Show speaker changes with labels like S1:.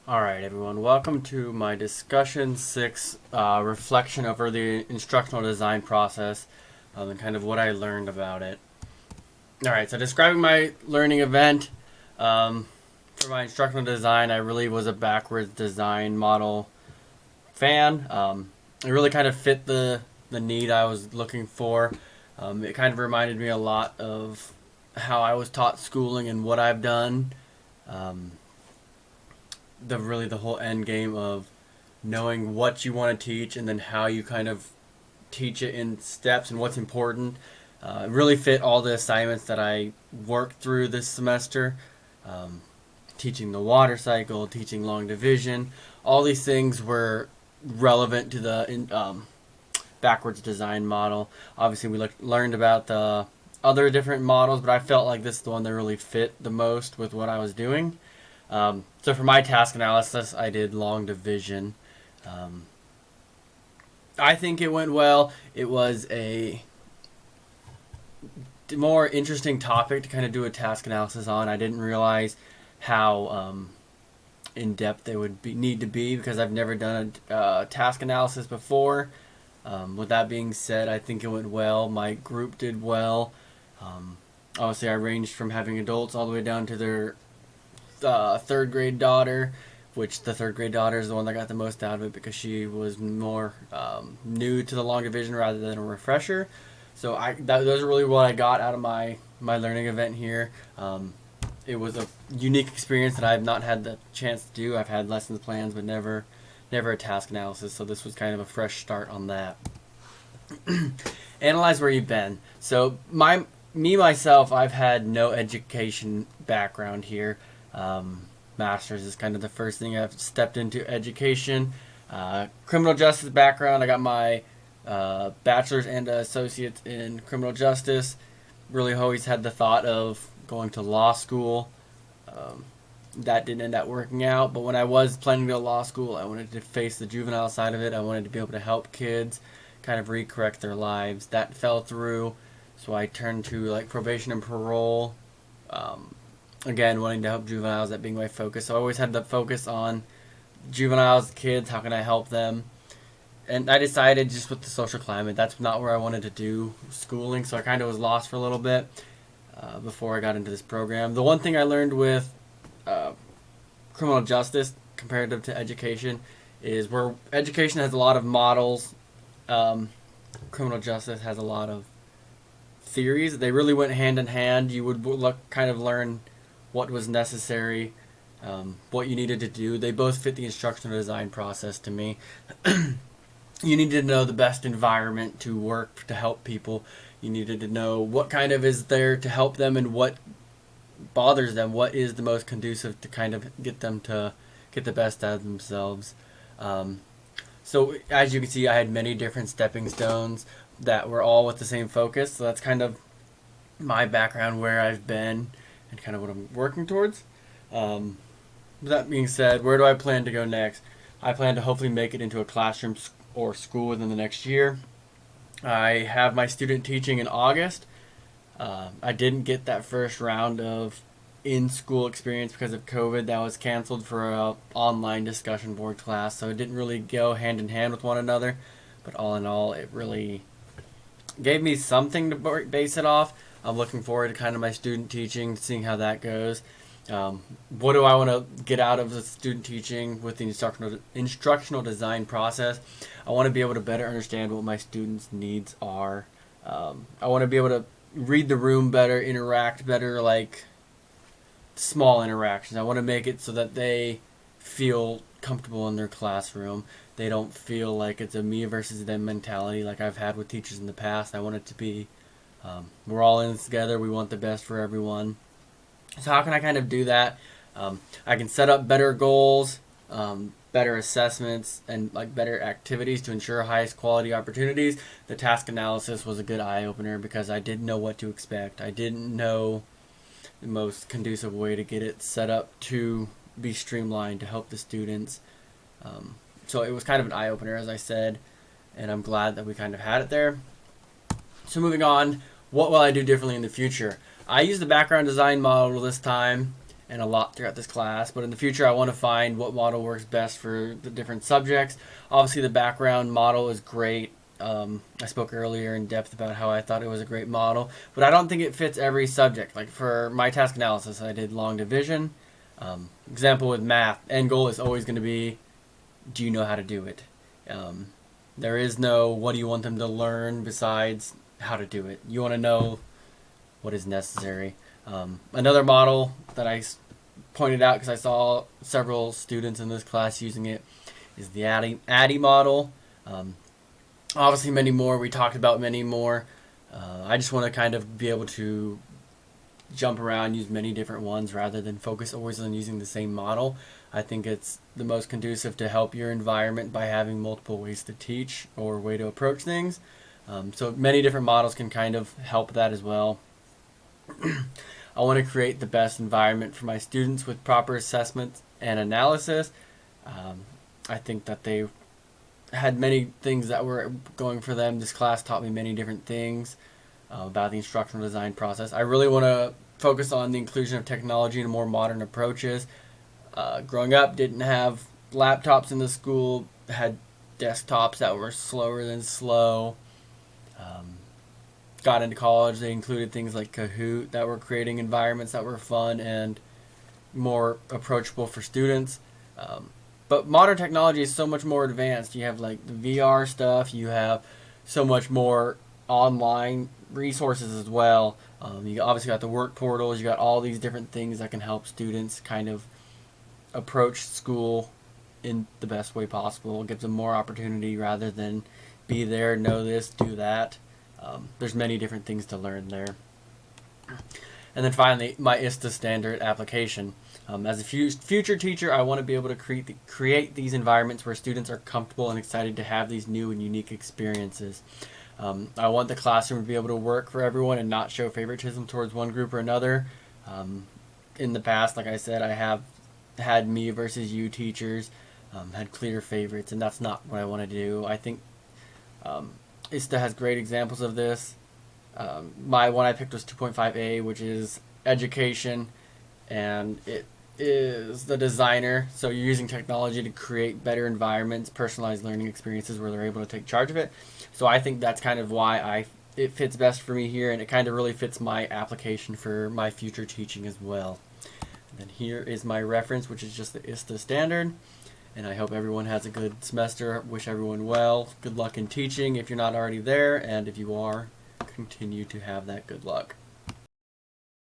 S1: Alright everyone, welcome to my discussion 6 reflection over the instructional design process and kind of what I learned about it. Alright, so describing my learning event for my instructional design, I really was a backwards design model fan. It really kind of fit the need I was looking for. It kind of reminded me a lot of how I was taught schooling and what I've done. The whole end game of knowing what you want to teach and then how you kind of teach it in steps and what's important. It really fit all the assignments that I worked through this semester. Teaching the water cycle, teaching long division, all these things were relevant to the backwards design model. Obviously, we learned about the other different models, but I felt like this is the one that really fit the most with what I was doing. So for my task analysis, I did long division. I think it went well. It was a more interesting topic to kind of do a task analysis on. I didn't realize how in-depth it would need to be because I've never done a task analysis before. With that being said, I think it went well. My group did well. Obviously, I ranged from having adults all the way down to their third grade daughter, which the third grade daughter is the one that got the most out of it because she was more new to the long division rather than a refresher. So those are really what I got out of my learning event here. It was a unique experience that I have not had the chance to do. I've had lessons plans, but never a task analysis. So this was kind of a fresh start on that. Analyze where you've been. So myself, I've had no education background here. Master's is kind of the first thing I've stepped into education. Criminal justice background, I got my bachelor's and associates in criminal justice. Really always had the thought of going to law school. That didn't end up working out, but when I was planning to go to law school, I wanted to face the juvenile side of it. I wanted to be able to help kids kind of recorrect their lives. That fell through, so I turned to like probation and parole. Again, wanting to help juveniles, that being my focus. So I always had the focus on juveniles, kids, how can I help them? And I decided just with the social climate, that's not where I wanted to do schooling, so I kind of was lost for a little bit before I got into this program. The one thing I learned with criminal justice comparative to education is where education has a lot of models, criminal justice has a lot of theories. They really went hand in hand. You would kind of learn what was necessary, what you needed to do. They both fit the instructional design process to me. You needed to know the best environment to work to help people. You needed to know what kind of is there to help them and what bothers them, what is the most conducive to kind of get them to get the best out of themselves. So as you can see, I had many different stepping stones that were all with the same focus. So that's kind of my background, where I've been, and kind of what I'm working towards. With that being said, where do I plan to go next? I plan to hopefully make it into a classroom or school within the next year. I have my student teaching in August. I didn't get that first round of in-school experience because of COVID. That was canceled for an online discussion board class, so it didn't really go hand in hand with one another. But all in all, it really gave me something to base it off. I'm looking forward to kind of my student teaching, seeing how that goes. What do I want to get out of the student teaching with the instructional design process? I want to be able to better understand what my students' needs are. I want to be able to read the room better, interact better, like small interactions. I want to make it so that they feel comfortable in their classroom. They don't feel like it's a me versus them mentality like I've had with teachers in the past. I want it to be we're all in this together. We want the best for everyone. So how can I kind of do that? I can set up better goals, better assessments, and like better activities to ensure highest quality opportunities. The task analysis was a good eye-opener because I didn't know what to expect. I didn't know the most conducive way to get it set up to be streamlined to help the students. So it was kind of an eye-opener, as I said, and I'm glad that we kind of had it there. So moving on, what will I do differently in the future? I used the background design model this time, and a lot throughout this class. But in the future, I want to find what model works best for the different subjects. Obviously, the background model is great. I spoke earlier in depth about how I thought it was a great model, but I don't think it fits every subject. Like for my task analysis, I did long division. Example with math, end goal is always going to be, do you know how to do it? There is no what do you want them to learn besides how to do it. You want to know what is necessary. Another model that I pointed out because I saw several students in this class using it is the ADDIE model. Obviously many more. We talked about many more. I just want to kind of be able to jump around, use many different ones rather than focus always on using the same model. I think it's the most conducive to help your environment by having multiple ways to teach or way to approach things. So many different models can kind of help that as well. I want to create the best environment for my students with proper assessment and analysis. I think that they had many things that were going for them. This class taught me many different things about the instructional design process. I really want to focus on the inclusion of technology and more modern approaches. Growing up, didn't have laptops in the school, had desktops that were slower than slow. Got into college, they included things like Kahoot that were creating environments that were fun and more approachable for students. But modern technology is so much more advanced. You have like the VR stuff, you have so much more online resources as well. You obviously got the work portals, you got all these different things that can help students kind of approach school in the best way possible. It gives them more opportunity rather than be there, know this, do that. There's many different things to learn there. And then finally, my ISTA standard application. As a future teacher, I want to be able to create these environments where students are comfortable and excited to have these new and unique experiences. I want the classroom to be able to work for everyone and not show favoritism towards one group or another. In the past, like I said, I have had me versus you teachers, had clear favorites, and that's not what I want to do. I think ISTA has great examples of this. My one I picked was 2.5A, which is education, and it is the designer. So you're using technology to create better environments, personalized learning experiences where they're able to take charge of it. So I think that's kind of why it fits best for me here, and it kind of really fits my application for my future teaching as well. And then here is my reference, which is just the ISTA standard. And I hope everyone has a good semester. Wish everyone well. Good luck in teaching if you're not already there, and if you are, continue to have that good luck.